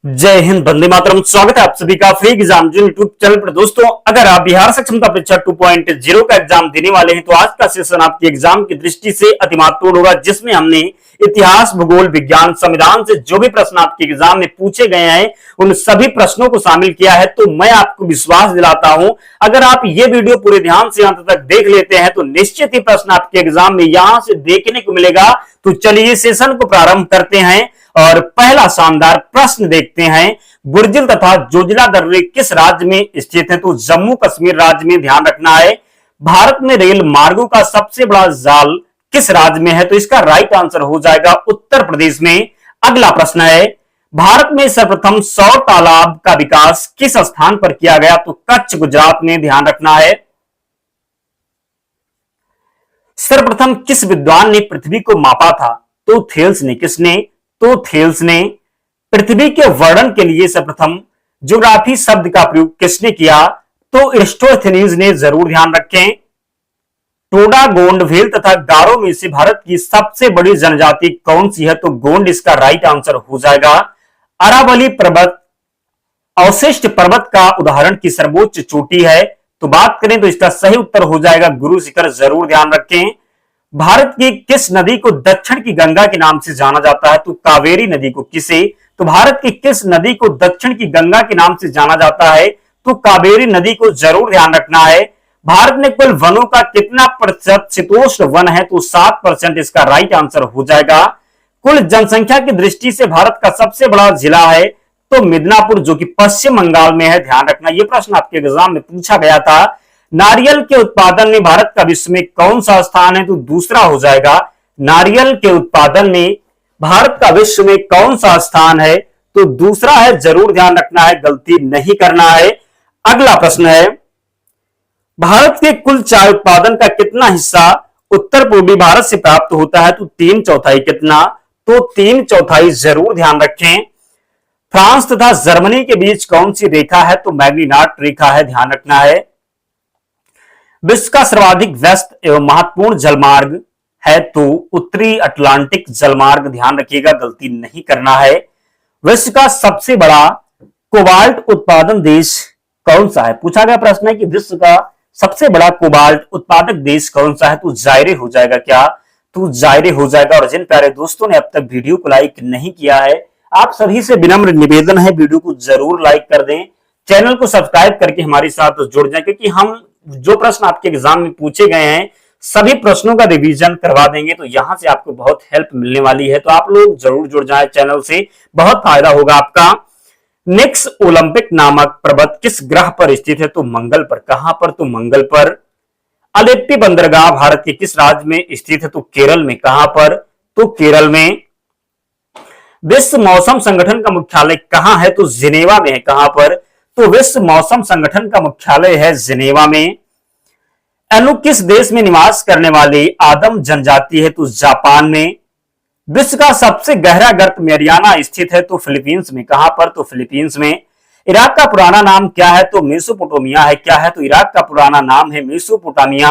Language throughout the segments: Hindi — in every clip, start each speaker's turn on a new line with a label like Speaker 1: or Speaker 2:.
Speaker 1: जय हिंद, वंदे मातरम। स्वागत है आप सभी का फ्री एग्जाम जो यूट्यूब चैनल पर। दोस्तों, अगर आप बिहार सक्षमता परीक्षा 2.0 का एग्जाम देने वाले हैं तो आज का सेशन आपके एग्जाम की दृष्टि से अति महत्वपूर्ण होगा, जिसमें हमने इतिहास, भूगोल, विज्ञान, संविधान से जो भी प्रश्न आपके एग्जाम में पूछे गए हैं उन सभी प्रश्नों को शामिल किया है। तो मैं आपको विश्वास दिलाता हूं, अगर आप ये वीडियो पूरे ध्यान से अंत तक देख लेते हैं तो निश्चित ही प्रश्न आपके एग्जाम में यहां से देखने को मिलेगा। तो चलिए सेशन को प्रारंभ करते हैं और पहला शानदार प्रश्न देखते हैं। बुर्जिल तथा जोजिला दर्रे किस राज्य में स्थित है? तो जम्मू कश्मीर राज्य में ध्यान रखना है। भारत में रेल मार्गों का सबसे बड़ा जाल किस राज्य में है? तो इसका राइट आंसर हो जाएगा उत्तर प्रदेश में। अगला प्रश्न है, भारत में सर्वप्रथम सौर तालाब का विकास किस स्थान पर किया गया? तो कच्छ, गुजरात में ध्यान रखना है। सर्वप्रथम किस विद्वान ने पृथ्वी को मापा था? तो थेल्स ने। किसने? तो थेल्स ने। पृथ्वी के वर्णन के लिए सर्वप्रथम ज्योग्राफी शब्द का प्रयोग किसने किया? तो एरिस्टोथेनीज ने। जरूर ध्यान रखें। टोडा, गोंड, भेल तथा गारो में से भारत की सबसे बड़ी जनजाति कौन सी है? तो गोंड इसका राइट आंसर हो जाएगा। अरावली पर्वत अवशिष्ट पर्वत का उदाहरण की सर्वोच्च चोटी है? तो बात करें तो इसका सही उत्तर हो जाएगा गुरु शिखर। जरूर ध्यान रखें। भारत की किस नदी को दक्षिण की गंगा के नाम से जाना जाता है? तो कावेरी नदी को। किसे? तो भारत की किस नदी को दक्षिण की गंगा के नाम से जाना जाता है? तो कावेरी नदी को। जरूर ध्यान रखना है। भारत में कुल वनों का कितना प्रतिशत शीतोष्ण वन है? तो 7% इसका राइट आंसर हो जाएगा। कुल जनसंख्या की दृष्टि से भारत का सबसे बड़ा जिला है तो मिदनापुर, जो कि पश्चिम बंगाल में है। ध्यान रखना, यह प्रश्न आपके एग्जाम में पूछा गया था। नारियल के उत्पादन में भारत का विश्व में कौन सा स्थान है? तो दूसरा हो जाएगा। नारियल के उत्पादन में भारत का विश्व में कौन सा स्थान है? तो दूसरा है। जरूर ध्यान रखना है, गलती नहीं करना है। अगला प्रश्न है, भारत के कुल चाय उत्पादन का कितना हिस्सा उत्तर पूर्वी भारत से प्राप्त होता है? तो 3/4। कितना? तो 3/4। जरूर ध्यान रखें। फ्रांस तथा जर्मनी के बीच कौन सी रेखा है? तो मैग्नीनाट रेखा है। ध्यान रखना है। विश्व का सर्वाधिक व्यस्त एवं महत्वपूर्ण जलमार्ग है? तो उत्तरी अटलांटिक जलमार्ग। ध्यान रखिएगा, गलती नहीं करना है। विश्व का सबसे बड़ा कोबाल्ट उत्पादन देश कौन सा है? पूछा गया प्रश्न है कि विश्व का सबसे बड़ा कोबाल्ट उत्पादक देश कौन सा है? तो जायरे हो जाएगा। क्या? तो जायरे हो जाएगा। और जिन प्यारे दोस्तों ने अब तक वीडियो को लाइक नहीं किया है, आप सभी से विनम्र निवेदन है, वीडियो को जरूर लाइक कर दें, चैनल को सब्सक्राइब करके हमारे साथ जुड़ जाएं, क्योंकि हम जो प्रश्न आपके एग्जाम में पूछे गए हैं सभी प्रश्नों का रिवीजन करवा देंगे। तो यहां से आपको बहुत हेल्प मिलने वाली है, तो आप लोग जरूर जुड़ जाएं चैनल से, बहुत फायदा होगा आपका। नेक्स्ट ओलंपिक नामक पर्वत किस ग्रह पर स्थित है? तो मंगल पर। कहां पर? तो मंगल पर। अलेप्पी बंदरगाह भारत के किस राज्य में स्थित है? तो केरल में। कहां पर? तो केरल में। विश्व मौसम संगठन का मुख्यालय कहां है? तो जिनेवा में है। कहां पर? तो विश्व मौसम संगठन का मुख्यालय है जिनेवा में। एनु किस देश में निवास करने वाली आदम जनजाति है? तो जापान में। विश्व का सबसे गहरा गर्त मैरियाना स्थित है? तो फिलीपींस में। कहां पर? तो फिलीपींस में। इराक का पुराना नाम क्या है? तो मेसोपोटामिया है। क्या है? तो इराक का पुराना नाम है मेसोपोटामिया।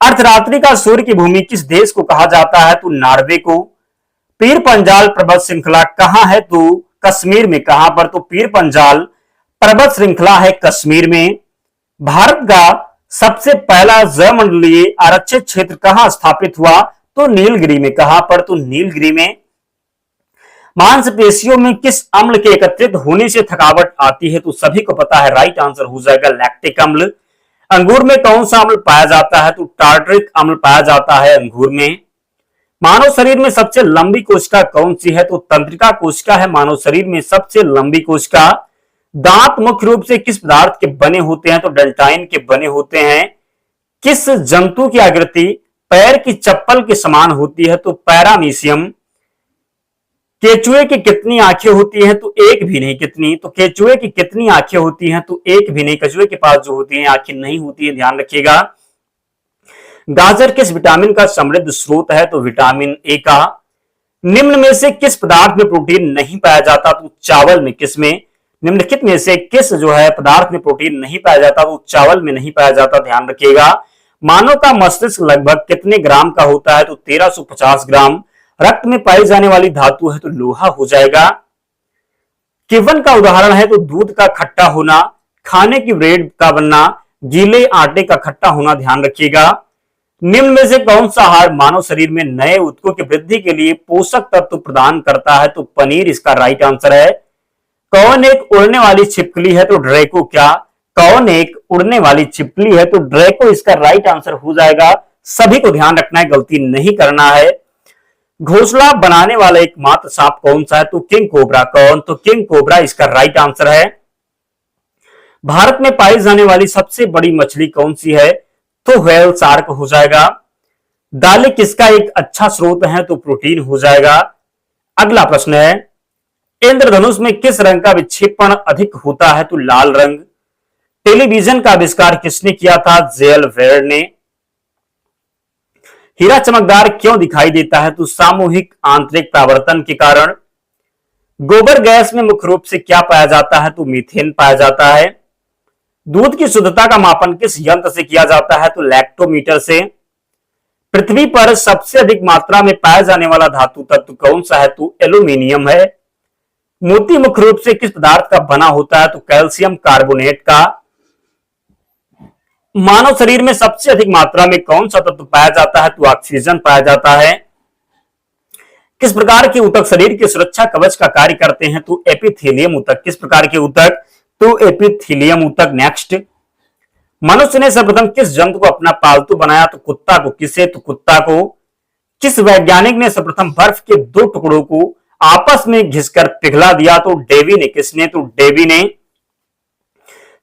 Speaker 1: अर्धरात्रि का सूर्य की भूमि किस देश को कहा जाता है? तो नॉर्वे को। पीर पंजाल पर्वत श्रृंखला कहां है? तो कश्मीर में। कहां पर? तो पीर पंजाल पर्वत श्रृंखला है कश्मीर में। भारत का सबसे पहला जलमंडलीय आरक्षित क्षेत्र कहां स्थापित हुआ? तो नीलगिरी में। कहां पर? तो नीलगिरी में। मांसपेशियों में किस अम्ल के एकत्रित होने से थकावट आती है? तो सभी को पता है, राइट आंसर हो जाएगा लैक्टिक अम्ल। अंगूर में कौन सा अम्ल पाया जाता है? तो टार्टरिक अम्ल पाया जाता है अंगूर में। मानव शरीर में सबसे लंबी कोशिका कौन सी है? तो तंत्रिका कोशिका है मानव शरीर में सबसे लंबी कोशिका। दांत मुख्य रूप से किस पदार्थ के बने होते हैं? तो डेल्टाइन के बने होते हैं। किस जंतु की आकृति पैर की चप्पल के समान होती है? तो पैरामीशियम। केचुए की कितनी आंखें होती हैं? तो एक भी नहीं। कितनी? तो केचुए की कितनी आंखें होती हैं? तो एक भी नहीं। कछुए के पास जो होती हैं आंखें नहीं होती है, ध्यान रखिएगा। गाजर किस विटामिन का समृद्ध स्रोत है? तो विटामिन ए का। निम्न में से किस पदार्थ में प्रोटीन नहीं पाया जाता? तो चावल में। किस में? निम्नलिखित में से किस जो है पदार्थ में प्रोटीन नहीं पाया जाता? तो चावल में नहीं पाया जाता। ध्यान रखिएगा। मानव का मस्तिष्क लगभग कितने ग्राम का होता है? तो 1350 ग्राम। रक्त में पाई जाने वाली धातु है तो लोहा हो जाएगा। गिवन का उदाहरण है तो दूध का खट्टा होना, खाने की ब्रेड का बनना, गीले आटे का खट्टा होना ध्यान रखिएगा। निम्न में से कौन सा आहार मानव शरीर में नए ऊतकों की वृद्धि के लिए पोषक तत्व प्रदान करता है? तो पनीर इसका राइट आंसर है। कौन एक उड़ने वाली छिपकली है? तो ड्रैको। क्या कौन एक उड़ने वाली छिपकली है? तो ड्रैको इसका राइट आंसर हो जाएगा। सभी को ध्यान रखना है, गलती नहीं करना है। घोंसला बनाने वाला एकमात्र सांप कौन सा है? तो किंग कोबरा। कौन? तो किंग कोबरा इसका राइट आंसर है। भारत में पाई जाने वाली सबसे बड़ी मछली कौन सी है? तो व्हेल शार्क हो जाएगा। दालें किसका एक अच्छा स्रोत है? तो प्रोटीन हो जाएगा। अगला प्रश्न है, इंद्रधनुष में किस रंग का विक्षेपण अधिक होता है? तो लाल रंग। टेलीविजन का आविष्कार किसने किया था? जेल वेयर ने। हीरा चमकदार क्यों दिखाई देता है? तो सामूहिक आंतरिक परावर्तन के कारण। गोबर गैस में मुख्य रूप से क्या पाया जाता है? तो मीथेन पाया जाता है। दूध की शुद्धता का मापन किस यंत्र से किया जाता है? तो लैक्टोमीटर से। पृथ्वी पर सबसे अधिक मात्रा में पाया जाने वाला धातु तत्व कौन सा है? तो एल्यूमिनियम है। मोती मुख्य रूप से किस पदार्थ का बना होता है? तो कैल्शियम कार्बोनेट का। मानव शरीर में सबसे अधिक मात्रा में कौन सा तत्व पाया जाता है? तो ऑक्सीजन पाया जाता है। किस प्रकार के ऊतक शरीर की सुरक्षा कवच का कार्य करते हैं? तो एपिथेलियम ऊतक। किस प्रकार के ऊतक? तो एपिथेलियम ऊतक। नेक्स्ट, मनुष्य ने सर्वप्रथम किस जंतु को अपना पालतू बनाया? तो कुत्ता को। किसे? तो कुत्ता को। किस वैज्ञानिक ने सर्वप्रथम बर्फ के दो टुकड़ों को आपस में घिसकर पिघला दिया? तो डेवी ने। किसने? तो डेवी ने।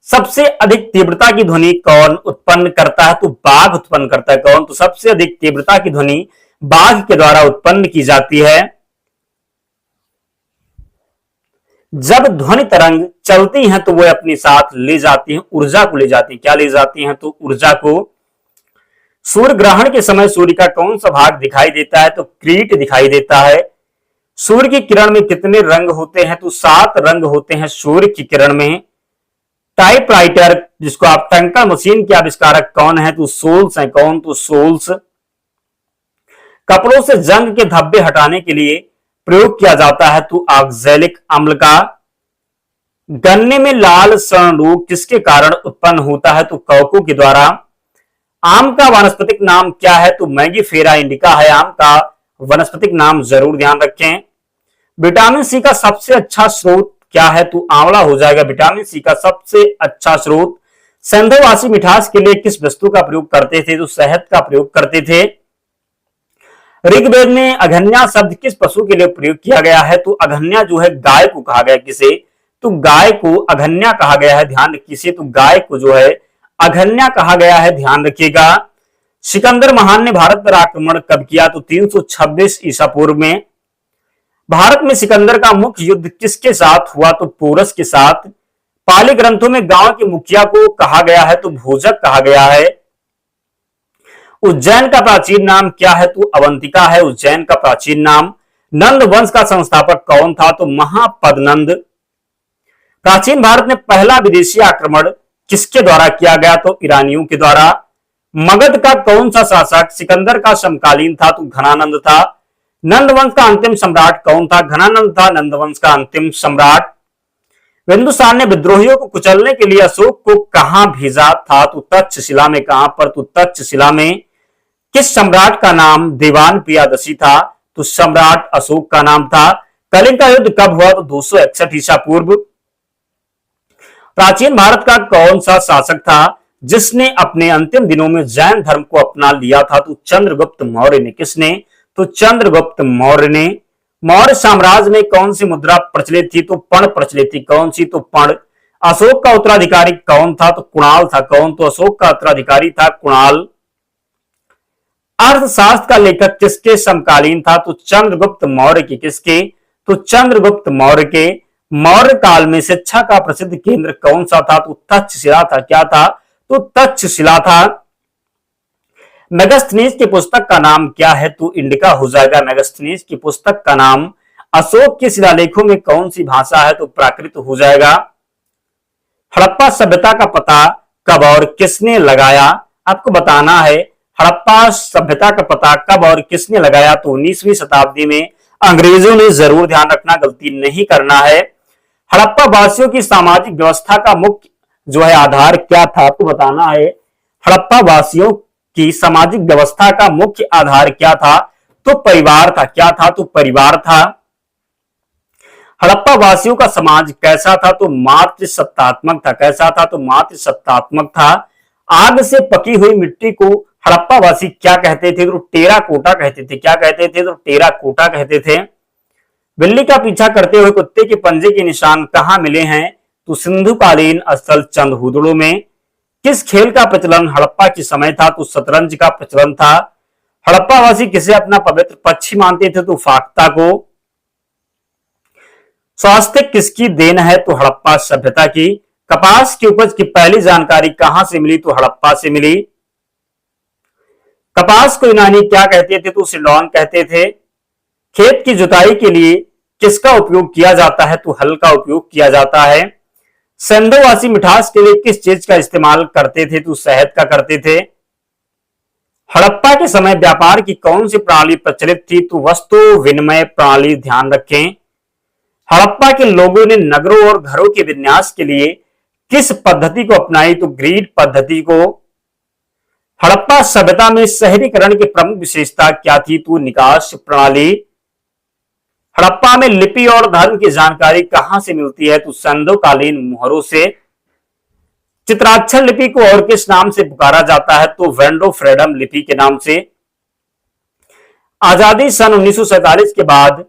Speaker 1: सबसे अधिक तीव्रता की ध्वनि कौन उत्पन्न करता है? तो बाघ उत्पन्न करता है। कौन? तो सबसे अधिक तीव्रता की ध्वनि बाघ के द्वारा उत्पन्न की जाती है। जब ध्वनि तरंग चलती हैं तो वो अपने साथ ले जाती हैं ऊर्जा को ले जाती हैं। क्या ले जाती हैं? तो ऊर्जा को। सूर्य ग्रहण के समय सूर्य का कौन सा भाग दिखाई देता है? तो क्रीट दिखाई देता है। सूर्य की किरण में कितने रंग होते हैं? तो 7 रंग होते हैं सूर्य की किरण में। टाइपराइटर जिसको आप टंकर मशीन के आविष्कारक कौन है? तो सोल्स है। कौन? तो सोल्स। कपड़ों से जंग के धब्बे हटाने के लिए प्रयोग किया जाता है? तो ऑक्सैलिक अम्ल का। गन्ने में लाल सर्ण रोग किसके कारण उत्पन्न होता है? तो कवकों के द्वारा। आम का वानस्पतिक नाम क्या है? तो मैंगीफेरा इंडिका है आम का वनस्पतिक नाम, जरूर ध्यान रखें। विटामिन सी का सबसे अच्छा स्रोत क्या है? तो आंवला हो जाएगा विटामिन सी का सबसे अच्छा स्रोत। संदेहवासी मिठास के लिए किस वस्तु का प्रयोग करते थे? तो शहद का प्रयोग करते थे। ऋग्वेद में अघन्या शब्द किस पशु के लिए प्रयोग किया गया है? तो अघन्या जो है गाय को कहा गया। किसे? तो गाय को अघन्या कहा गया है। ध्यान रखिए, तो गाय को जो है अघन्या कहा गया है, ध्यान रखिएगा। सिकंदर महान ने भारत पर आक्रमण कब किया? तो 326 ईसा पूर्व में। भारत में सिकंदर का मुख्य युद्ध किसके साथ हुआ? तो पोरस के साथ। पाली ग्रंथों में गांव के मुखिया को कहा गया है? तो भोजक कहा गया है। उज्जैन का प्राचीन नाम क्या है? तो अवंतिका है उज्जैन का प्राचीन नाम। नंद वंश का संस्थापक कौन था? तो महापदनंद। प्राचीन भारत में पहला विदेशी आक्रमण किसके द्वारा किया गया? तो ईरानियों के द्वारा। मगध का कौन सा शासक सिकंदर का समकालीन था? तो घनानंद था। नंदवंश का अंतिम सम्राट कौन था? घनानंद था नंदवंश का अंतिम सम्राट। बिंदुसार ने विद्रोहियों को कुचलने के लिए अशोक को कहां भेजा था? तो तक्षशिला में। कहां पर? तो तक्षशिला में। किस सम्राट का नाम देवान प्रियादशी था? तो सम्राट अशोक का नाम था। कलिंग का युद्ध कब हुआ? तो 261 ईसा पूर्व। प्राचीन भारत का कौन सा शासक था जिसने अपने अंतिम दिनों में जैन धर्म को अपना लिया था? तो चंद्रगुप्त मौर्य ने। किसने? तो चंद्रगुप्त मौर्य ने। मौर्य साम्राज्य में कौन सी मुद्रा प्रचलित थी? तो पर्ण प्रचलित थी। कौन सी? तो पर्ण। अशोक का उत्तराधिकारी कौन था? तो कुणाल था। कौन? तो अशोक का उत्तराधिकारी था कुणाल। अर्थशास्त्र का लेखक किसके समकालीन था? तो चंद्रगुप्त मौर्य के। किसके? तो चंद्रगुप्त मौर्य के। मौर्य काल में शिक्षा का प्रसिद्ध केंद्र कौन सा था? तो तक्षशिला था। क्या था? तो तक्षशिला था। मेगास्थनीज की पुस्तक का नाम क्या है? तो इंडिका हो जाएगा मेगास्थनीज की पुस्तक का नाम। अशोक के शिलालेखों में कौन सी भाषा है? तो प्राकृत हो जाएगा। हड़प्पा सभ्यता का पता कब और किसने लगाया? आपको बताना है हड़प्पा सभ्यता का पता कब और किसने लगाया? तो 19वीं शताब्दी में अंग्रेजों ने, जरूर ध्यान रखना, गलती नहीं करना है। हड़प्पा वासियों की सामाजिक व्यवस्था का मुख्य जो है आधार क्या था, आपको बताना है। हड़प्पा वासियों की सामाजिक व्यवस्था का मुख्य आधार क्या था, तो परिवार था। क्या था, तो परिवार था। हड़प्पा वासियों का समाज कैसा था, तो मातृ सत्तात्मक था। कैसा था, तो मातृ सत्तात्मक था। आग से पकी हुई मिट्टी को हड़प्पा वासी क्या कहते थे, तो टेरा कोटा कहते थे। क्या कहते थे, तो टेरा कोटा कहते थे। बिल्ली का पीछा करते हुए कुत्ते के पंजे के निशान कहां मिले हैं, तो सिंधु कालीन स्थल चंदहुदड़ो में। किस खेल का प्रचलन हड़प्पा के समय था, तो शतरंज का प्रचलन था। हड़प्पा वासी किसे अपना पवित्र पक्षी मानते थे, तो फाख्ता को। स्वास्थ्य किसकी देन है, तो हड़प्पा सभ्यता की। कपास की उपज की पहली जानकारी कहां से मिली, तो हड़प्पा से मिली। कपास को यूनानी क्या कहते थे, तो सिलोन कहते थे। खेत की जुताई के लिए किसका उपयोग किया जाता है, तो हल का उपयोग किया जाता है। सिंधुवासी मिठास के लिए किस चीज का इस्तेमाल करते थे, तो शहद का करते थे। हड़प्पा के समय व्यापार की कौन सी प्रणाली प्रचलित थी, तो वस्तु विनिमय प्रणाली। ध्यान रखें। हड़प्पा के लोगों ने नगरों और घरों के विन्यास के लिए किस पद्धति को अपनाई, तो ग्रीड पद्धति को। हड़प्पा सभ्यता में शहरीकरण की प्रमुख विशेषता क्या थी, तो निकास प्रणाली। हड़प्पा में लिपि और धर्म की जानकारी कहां से मिलती है, तो सिंधुकालीन मोहरों से। चित्राक्षर लिपि को और किस नाम से पुकारा जाता है, तो वेंडो फ्रीडम लिपि के नाम से। आजादी सन 1947 के बाद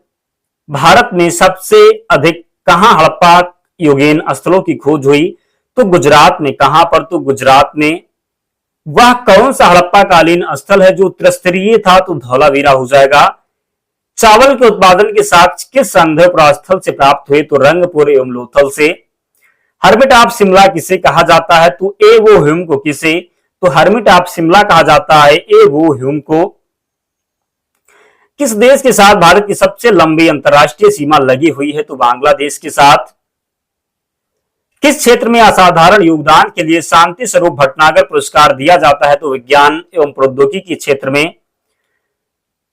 Speaker 1: भारत में सबसे अधिक कहां हड़प्पा युगीन स्थलों की खोज हुई, तो गुजरात में। कहां पर, तो गुजरात में। वह कौन सा हड़प्पा कालीन स्थल है जो त्रिस्तरीय था, तो धौलावीरा हो जाएगा। चावल के उत्पादन के साक्ष्य किस संदेह प्रस्थल से प्राप्त हुए, तो रंगपुर एवं लोथल से। हर्मिट ऑफ शिमला किसे कहा जाता है, तो ए वो ह्यूम को। किसे, तो हर्मिट ऑफ शिमला कहा जाता है ए वो ह्यूम को। किस देश के साथ भारत की सबसे लंबी अंतरराष्ट्रीय सीमा लगी हुई है, तो बांग्लादेश के साथ। किस क्षेत्र में असाधारण योगदान के लिए शांति स्वरूप भटनागर पुरस्कार दिया जाता है, तो विज्ञान एवं प्रौद्योगिकी क्षेत्र में।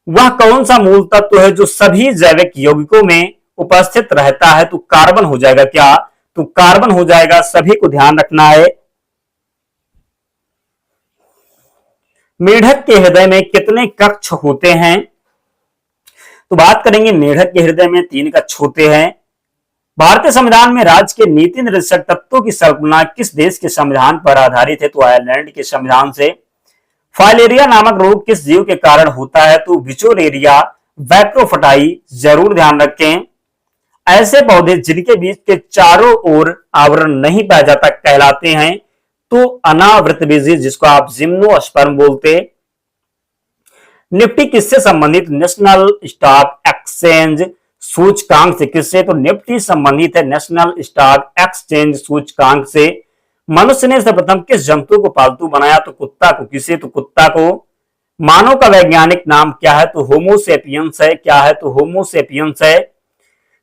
Speaker 1: वह कौन सा मूल तत्व है जो सभी जैविक यौगिकों में उपस्थित रहता है, तो कार्बन हो जाएगा। क्या, तो कार्बन हो जाएगा। सभी को ध्यान रखना है। मेढक के हृदय में कितने कक्ष होते हैं, तो बात करेंगे मेढक के हृदय में 3 कक्ष होते हैं। भारतीय संविधान में राज्य के नीति निर्देशक तत्वों की कल्पना किस देश के संविधान पर आधारित है, तो आयरलैंड के संविधान से। फाइलेरिया नामक रोग किस जीव के कारण होता है, तो बिचौलेरिया वैक्रोफटाई। जरूर ध्यान रखें। ऐसे पौधे जिनके बीच के चारों ओर आवरण नहीं पाया जाता कहलाते हैं, तो अनावृतबीजी, जिसको आप जिम्नोस्पर्म बोलते। निफ्टी किससे संबंधित, नेशनल स्टॉक एक्सचेंज सूचकांक से। किससे, तो निफ्टी संबंधित है नेशनल स्टॉक एक्सचेंज सूचकांक से। मनुष्य ने सर्वप्रथम किस जंतु को पालतू बनाया, तो कुत्ता को। किसे, तो कुत्ता को। मानव का वैज्ञानिक नाम क्या है, तो होमोसेपियंस है। क्या है, तो होमोसेपियंस है।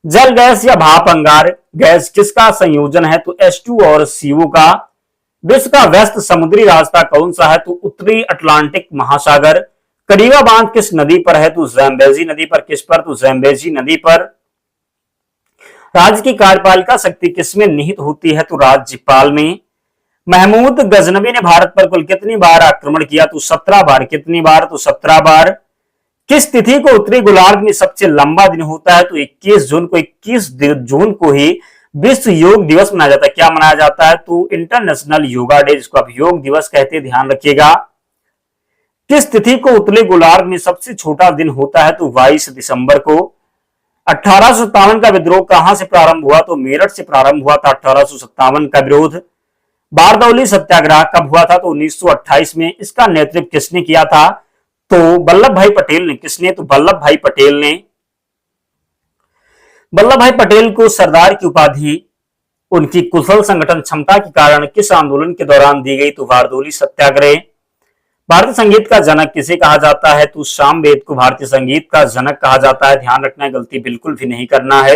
Speaker 1: जल गैस या भाप अंगार गैस किसका संयोजन है, तो H2 और CO का। विश्व का व्यस्त समुद्री रास्ता कौन सा है, तो उत्तरी अटलांटिक महासागर। करीवा बांध किस नदी पर है, तो ज़ैम्बेजी नदी पर। किस पर, तो ज़ैम्बेजी नदी पर। राज्य की कार्यपालिका शक्ति किसमें निहित होती है, तो राज्यपाल में। महमूद गजनवी ने भारत पर कुल कितनी बार आक्रमण किया, तो 17 बार। कितनी बार, तो 17 बार। किस तिथि को उत्तरी गोलार्ध में सबसे लंबा दिन होता है, तो 21 जून को। 21 जून को ही विश्व योग दिवस मनाया जाता है। क्या मनाया जाता है, तो इंटरनेशनल योगा डे, जिसको आप योग दिवस कहते हैं। ध्यान रखिएगा। किस तिथि को उत्तरी गोलार्ध में सबसे छोटा दिन होता है, तो 22 दिसंबर को। 1857 का विद्रोह कहां से प्रारंभ हुआ, तो मेरठ से प्रारंभ हुआ था 1857 का विरोध। बारदौली सत्याग्रह कब हुआ था, तो 1928 में। इसका नेतृत्व किसने किया था, तो वल्लभ भाई पटेल ने। किसने, तो वल्लभ भाई पटेल ने। वल्लभ भाई पटेल को सरदार की उपाधि उनकी कुशल संगठन क्षमता के कारण किस आंदोलन के दौरान दी गई, तो बारदौली सत्याग्रह। भारतीय संगीत का जनक किसे कहा जाता है, तो सामवेद को भारतीय संगीत का जनक कहा जाता है। ध्यान रखना है, गलती बिल्कुल भी नहीं करना है।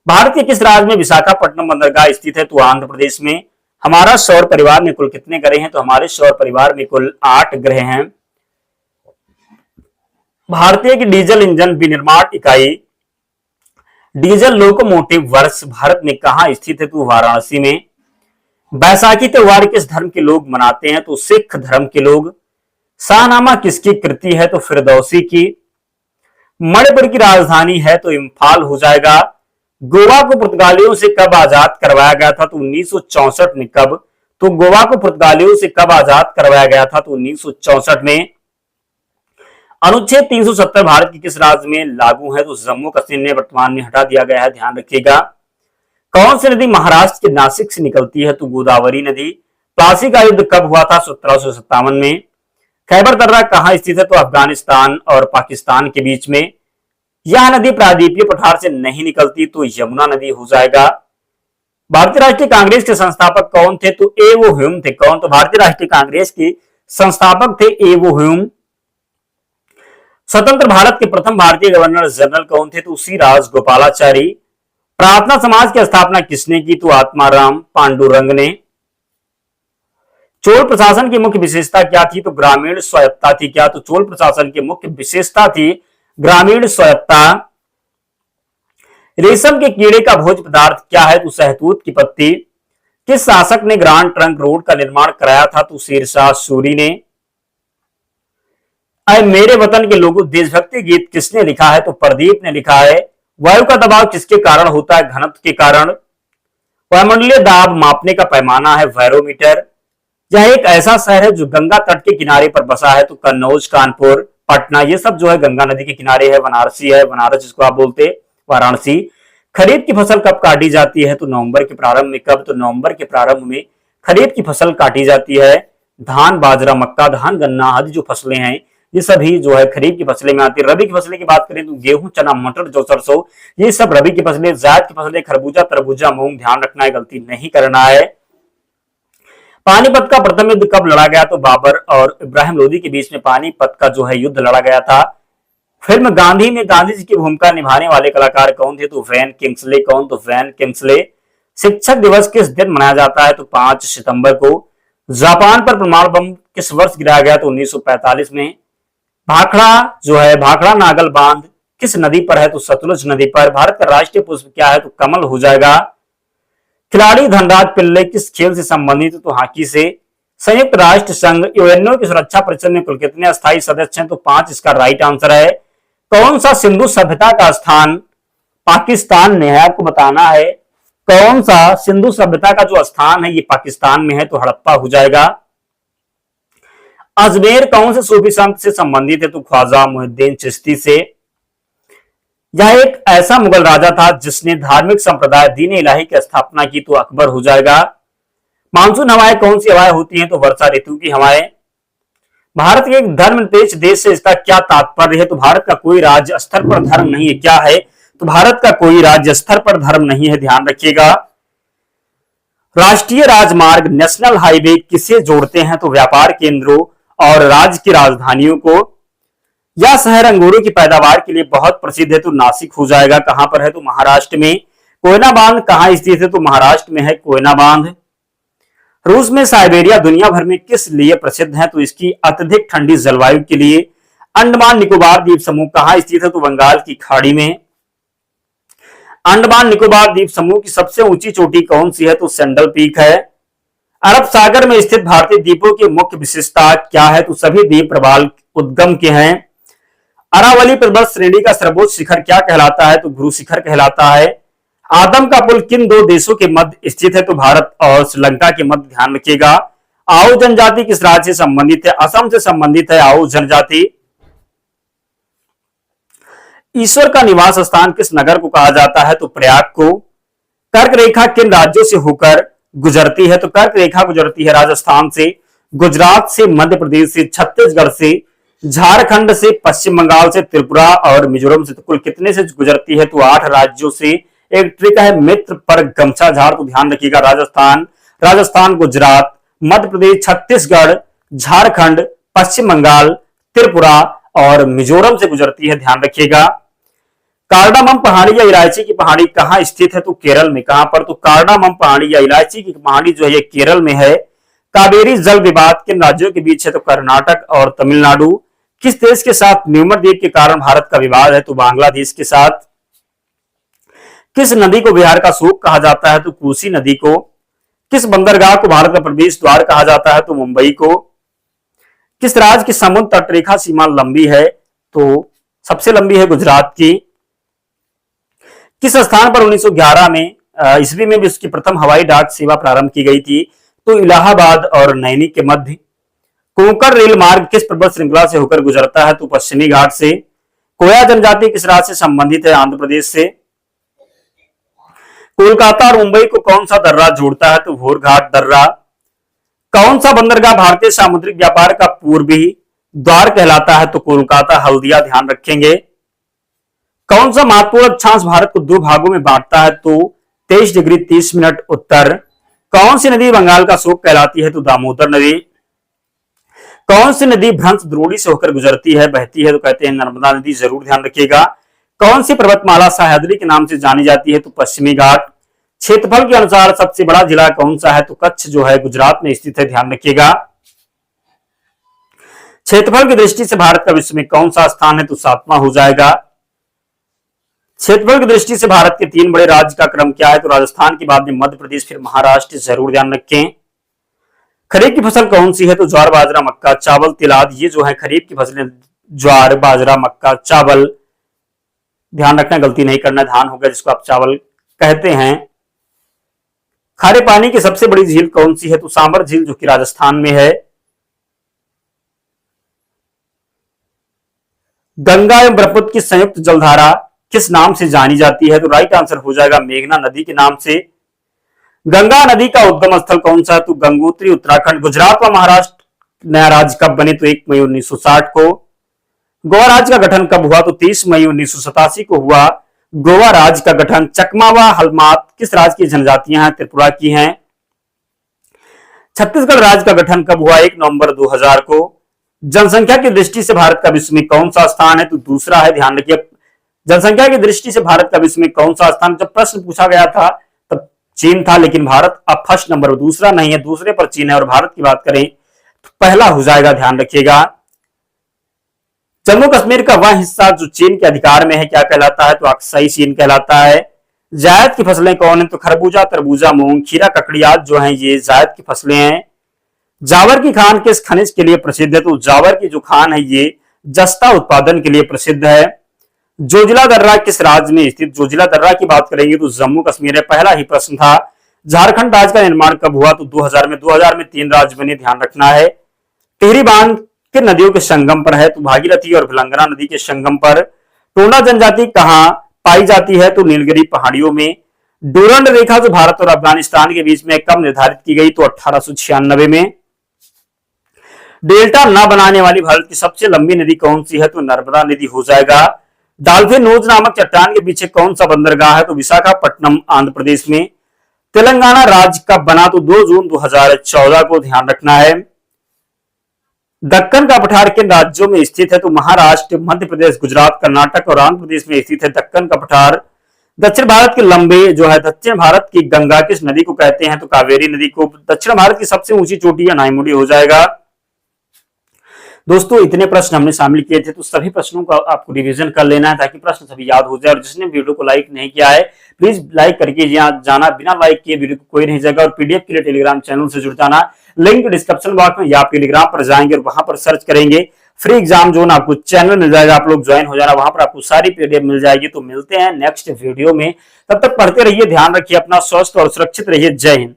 Speaker 1: भारत के किस राज्य में विशाखापट्टनम बंदरगाह स्थित है, तो आंध्र प्रदेश में। हमारा सौर परिवार में कुल कितने ग्रह हैं, तो हमारे सौर परिवार में कुल 8 ग्रह हैं। भारतीय की डीजल इंजन विनिर्माण इकाई डीजल लोकोमोटिव वर्क्स भारत में कहां स्थित है? तो वाराणसी में। बैसाखी त्योहार किस धर्म के लोग मनाते हैं? तो सिख धर्म के लोग। शाहनामा किसकी कृति है? तो फिरदौसी की। मणिपुर की राजधानी है? तो इम्फाल हो जाएगा। गोवा को पुर्तगालियों से कब आजाद करवाया गया था? तो 1964 में। कब? तो गोवा को पुर्तगालियों से कब आजाद करवाया गया था? तो 1964 में। अनुच्छेद 370 भारत के किस राज्य में लागू है? तो जम्मू कश्मीर में वर्तमान में हटा दिया गया है, ध्यान रखिएगा। कौन सी नदी महाराष्ट्र के नासिक से निकलती है? तो गोदावरी नदी। प्लासी का युद्ध कब हुआ था? 1757 में। खैबर दर्रा कहां स्थित है? तो अफगानिस्तान और पाकिस्तान के बीच में। यह नदी प्रायद्वीपीय पठार से नहीं निकलती, तो यमुना नदी हो जाएगा। भारतीय राष्ट्रीय कांग्रेस के संस्थापक कौन थे? तो एवो ह्यूम थे। कौन? तो भारतीय राष्ट्रीय कांग्रेस के संस्थापक थे एवो ह्यूम। स्वतंत्र भारत के प्रथम भारतीय गवर्नर जनरल कौन थे? तो सी राजगोपालाचारी। प्रार्थना समाज की स्थापना किसने की? तो आत्माराम पांडुरंग ने। चोल प्रशासन की मुख्य विशेषता क्या थी? तो ग्रामीण स्वायत्ता थी। क्या? तो चोल प्रशासन की मुख्य विशेषता थी ग्रामीण स्वायत्ता। रेशम के कीड़े का भोज्य पदार्थ क्या है? तो शहतूत की पत्ती। किस शासक ने ग्रांड ट्रंक रोड का निर्माण कराया था? तो शेरशाह सूरी ने। अय मेरे वतन के लोगों देशभक्ति गीत किसने लिखा है? तो प्रदीप ने लिखा है। वायु का दबाव किसके कारण होता है? घनत्व के कारण। वायुमंडलीय दाब मापने का पैमाना है बैरोमीटर। यह एक ऐसा शहर है जो गंगा तट के किनारे पर बसा है। तो कन्नौज, कानपुर, पटना, ये सब जो है गंगा नदी के किनारे है। बनारसी है, बनारस जिसको आप बोलते हैं, वाराणसी। खरीफ की फसल कब काटी जाती है? तो नवंबर के प्रारंभ में। कब? तो नवंबर के प्रारंभ में खरीफ की फसल काटी जाती है। धान, बाजरा, मक्का, धान, गन्ना आदि जो फसलें हैं ये सभी जो है खरीफ की फसलें में आती है। रबी की फसलें की बात करें तो गेहूं, चना, मटर, जौ, सरसों, ये सब रबी की फसलें। जायद की फसलें खरबूजा, तरबूजा, मूंग। ध्यान रखना है, गलती नहीं करना है। पानीपत का प्रथम युद्ध कब लड़ा गया? तो बाबर और इब्राहिम लोदी के बीच में पानीपत का जो है युद्ध लड़ा गया था। फिल्म गांधी में गांधी जी की भूमिका निभाने वाले कलाकार कौन थे? तो वैन किंग्सले। कौन? तो वैन किंग्सले। शिक्षक दिवस किस दिन मनाया जाता है? तो 5 सितंबर को। जापान पर परमाणु बम किस वर्ष गिराया गया? तो 1945 में। भाखड़ा जो है, भाखड़ा नागल बांध किस नदी पर है? तो सतलुज नदी पर। भारत का राष्ट्रीय पुष्प क्या है? तो कमल हो जाएगा। खिलाड़ी धनराज पिल्ले किस खेल से संबंधित? तो हॉकी से। संयुक्त राष्ट्र संघ यूएनओ की सुरक्षा परिषद में कुल कितने अस्थायी सदस्य हैं? तो 5 इसका राइट आंसर है। कौन सा सिंधु सभ्यता का स्थान पाकिस्तान में है? आपको बताना है कौन सा सिंधु सभ्यता का जो स्थान है ये पाकिस्तान में है। तो हड़प्पा हो जाएगा। अजमेर कौन से सूफी संत से संबंधित है? तो ख्वाजा मुहिद्दीन चिश्ती से। यह एक ऐसा मुगल राजा था जिसने धार्मिक संप्रदाय दीन इलाही की स्थापना की। तो अकबर हो जाएगा। मानसून हवाएं कौन सी हवाएं होती हैं? तो वर्षा ऋतु की हवाएं। भारत के एक धर्मनिरपेक्ष देश से इसका क्या तात्पर्य है? तो भारत का कोई राज्य स्तर पर धर्म नहीं है। क्या है? तो भारत का कोई राज्य स्तर पर धर्म नहीं है, ध्यान रखिएगा। राष्ट्रीय राजमार्ग नेशनल हाईवे किसे जोड़ते हैं? तो व्यापार केंद्रों और राज्य की राजधानियों को। यह शहर अंगूरों की पैदावार के लिए बहुत प्रसिद्ध है। तो नासिक हो जाएगा। कहां पर है? तो महाराष्ट्र में। कोयना बांध कहां स्थित है? तो महाराष्ट्र में है कोयना बांध। रूस में साइबेरिया दुनिया भर में किस लिए प्रसिद्ध है? तो इसकी अत्यधिक ठंडी जलवायु के लिए। अंडमान निकोबार द्वीप समूह कहां स्थित है? तो बंगाल की खाड़ी में। अंडमान निकोबार द्वीप समूह की सबसे ऊंची चोटी कौन सी है? तो सैंडल पीक है। अरब सागर में स्थित भारतीय द्वीपों की मुख्य विशेषता क्या है? तो सभी द्वीप प्रवाल उद्गम के हैं। अरावली पर्वत श्रेणी का सर्वोच्च शिखर क्या कहलाता है? तो गुरु शिखर कहलाता है। आदम का पुल किन दो देशों के मध्य स्थित है? तो भारत और श्रीलंका के मध्य, ध्यान रखिएगा। आओ जनजाति किस राज्य से संबंधित है? असम से संबंधित है आओ जनजाति। ईश्वर का निवास स्थान किस नगर को कहा जाता है? तो प्रयाग को। कर्क रेखा किन राज्यों से होकर गुजरती है? तो कर्क रेखा गुजरती है राजस्थान से, गुजरात से, मध्य प्रदेश से, छत्तीसगढ़ से, झारखंड से, पश्चिम बंगाल से, त्रिपुरा और मिजोरम से। तो कुल कितने से गुजरती है? तो 8 राज्यों से। एक ट्रिक है मित्र पर गमछा झाड़, तो ध्यान रखिएगा। राजस्थान, गुजरात, मध्य प्रदेश, छत्तीसगढ़, झारखंड, पश्चिम बंगाल, त्रिपुरा और मिजोरम से गुजरती है, ध्यान रखिएगा। कार्डामम पहाड़ी या इलायची की पहाड़ी कहां स्थित है? तो केरल में। कहां पर? तो कार्डामम पहाड़ी या इलायची की पहाड़ी जो है ये केरल में है। कावेरी जल विवाद किन राज्यों के बीच है? तो कर्नाटक और तमिलनाडु। किस देश के साथ न्यूमर द्वीप के कारण भारत का विवाद है? तो बांग्लादेश के साथ। किस नदी को बिहार का शोक कहा जाता है? तो कोसी नदी को। किस बंदरगाह को भारत का प्रवेश द्वार कहा जाता है? तो मुंबई को। किस राज्य की समुद्र तटरेखा सीमा लंबी है? तो सबसे लंबी है गुजरात की। किस स्थान पर 1911 में ईस्वी में विश्व की प्रथम हवाई डाक सेवा प्रारंभ की गई थी? तो इलाहाबाद और नैनी के मध्य। कोंकण रेल मार्ग किस पर्वत श्रृंखला से होकर गुजरता है? तो पश्चिमी घाट से। कोया जनजाति किस राज्य से संबंधित है? आंध्र प्रदेश से। कोलकाता और मुंबई को कौन सा दर्रा जोड़ता है? तो घोरघाट दर्रा। कौन सा बंदरगाह भारतीय सामुद्रिक व्यापार का पूर्वी द्वार कहलाता है? तो कोलकाता हल्दिया, ध्यान रखेंगे। कौन सा महत्वपूर्ण अक्षांश भारत को दो भागों में बांटता है? तो 23 डिग्री 30 मिनट उत्तर। कौन सी नदी बंगाल का शोक कहलाती है? तो दामोदर नदी। कौन सी नदी भ्रंश द्रोणी से होकर गुजरती है, बहती है? तो कहते हैं नर्मदा नदी, जरूर ध्यान रखिएगा। कौन सी पर्वतमाला सह्याद्री के नाम से जानी जाती है? तो पश्चिमी घाट। क्षेत्रफल के अनुसार सबसे बड़ा जिला कौन सा है? तो कच्छ जो है गुजरात में स्थित है, ध्यान रखिएगा। क्षेत्रफल की दृष्टि से भारत का विश्व में कौन सा स्थान है? तो 7वां हो जाएगा। क्षेत्रफल की दृष्टि से भारत के 3 बड़े राज्य का क्रम क्या है? तो राजस्थान के बाद में मध्य प्रदेश, फिर महाराष्ट्र, जरूर ध्यान रखें। खरीफ की फसल कौन सी है? तो ज्वार, बाजरा, मक्का, चावल, तिलाद, ये जो है खरीफ की फसलें। ज्वार, बाजरा, मक्का, चावल, ध्यान रखना, गलती नहीं करना, धान हो गया जिसको आप चावल कहते हैं। खारे पानी की सबसे बड़ी झील कौन सी है? तो सांबर झील, जो कि राजस्थान में है। गंगा एवं ब्रह्मपुत्र की संयुक्त जलधारा किस नाम से जानी जाती है? तो राइट आंसर हो जाएगा मेघना नदी के नाम से। गंगा नदी का उद्गम स्थल कौन सा है? तो गंगोत्री, उत्तराखंड। गुजरात व महाराष्ट्र नया राज्य कब बने? तो 1 मई 1960 को। गोवा राज्य का गठन कब हुआ? तो 30 मई 1987 को हुआ गोवा राज्य का गठन। चकमा व हलमात किस राज्य की जनजातियां हैं? त्रिपुरा की हैं। छत्तीसगढ़ राज्य का गठन कब हुआ? 1 नवंबर 2000 को। जनसंख्या की दृष्टि से भारत का विश्व में कौन सा स्थान है? तो दूसरा है, ध्यान रखिए। जनसंख्या की दृष्टि से भारत का विश्व में कौन सा स्थान? जब प्रश्न पूछा गया था तब चीन था, लेकिन भारत अब फर्स्ट नंबर, दूसरा नहीं है, दूसरे पर चीन है। और भारत की बात करें तो पहला हो जाएगा, ध्यान रखिएगा। जम्मू कश्मीर का वह हिस्सा जो चीन के अधिकार में है क्या कहलाता है? तो अक्साई चीन कहलाता है। जायद की फसलें कौन है? तो खरबूजा, तरबूजा, मूंग, खीरा, ककड़ियात जो है ये जायद की फसलें हैं। जावर की खान किस खनिज के लिए प्रसिद्ध है? तो जावर की जो खान है ये जस्ता उत्पादन के लिए प्रसिद्ध है। जोजिला दर्रा किस राज्य में स्थित? जोजिला दर्रा की बात करेंगे तो जम्मू कश्मीर है, पहला ही प्रश्न था। झारखंड राज्य का निर्माण कब हुआ? तो 2000 में। 2000 में 3 राज्य बने, ध्यान रखना है। टिहरी बांध किन नदियों के संगम पर है? तो भागीरथी और भिलंगना नदी के संगम पर। टोना जनजाति कहां पाई जाती है? तो नीलगिरी पहाड़ियों में। डोरंड रेखा जो भारत और अफगानिस्तान के बीच में कब निर्धारित की गई? तो 1896 में। डेल्टा न बनाने वाली भारत की सबसे लंबी नदी कौन सी है? तो नर्मदा नदी हो जाएगा। डाल्फिन नोज नामक चट्टान के पीछे कौन सा बंदरगाह है? तो विशाखापट्टनम, आंध्र प्रदेश में। तेलंगाना राज्य कब बना? तो 2 जून 2014 को, ध्यान रखना है। दक्कन का पठार किन राज्यों में स्थित है? तो महाराष्ट्र, मध्य प्रदेश, गुजरात, कर्नाटक और आंध्र प्रदेश में स्थित है दक्कन का पठार। दक्षिण भारत के लंबे जो है दक्षिण भारत की गंगा किस नदी को कहते हैं? तो कावेरी नदी को। दक्षिण भारत की सबसे ऊंची चोटी है नाइमुडी हो जाएगा। दोस्तों इतने प्रश्न हमने शामिल किए थे, तो सभी प्रश्नों का आपको रिवीजन कर लेना है ताकि प्रश्न सभी याद हो जाए। और जिसने वीडियो को लाइक नहीं किया है प्लीज लाइक करके जाना, बिना लाइक किए वीडियो को कोई नहीं जाएगा। और पीडीएफ के लिए टेलीग्राम चैनल से जुड़ जाना, लिंक डिस्क्रिप्शन बॉक्स में या आप टेलीग्राम पर जाएंगे और वहां पर सर्च करेंगे फ्री एग्जाम जोन, आपको चैनल मिल जाएगा, आप लोग ज्वाइन हो जाना, वहां पर आपको सारी पीडीएफ मिल जाएगी। तो मिलते हैं नेक्स्ट वीडियो में, तब तक पढ़ते रहिए, ध्यान रखिए अपना, स्वस्थ और सुरक्षित रहिए। जय हिंद।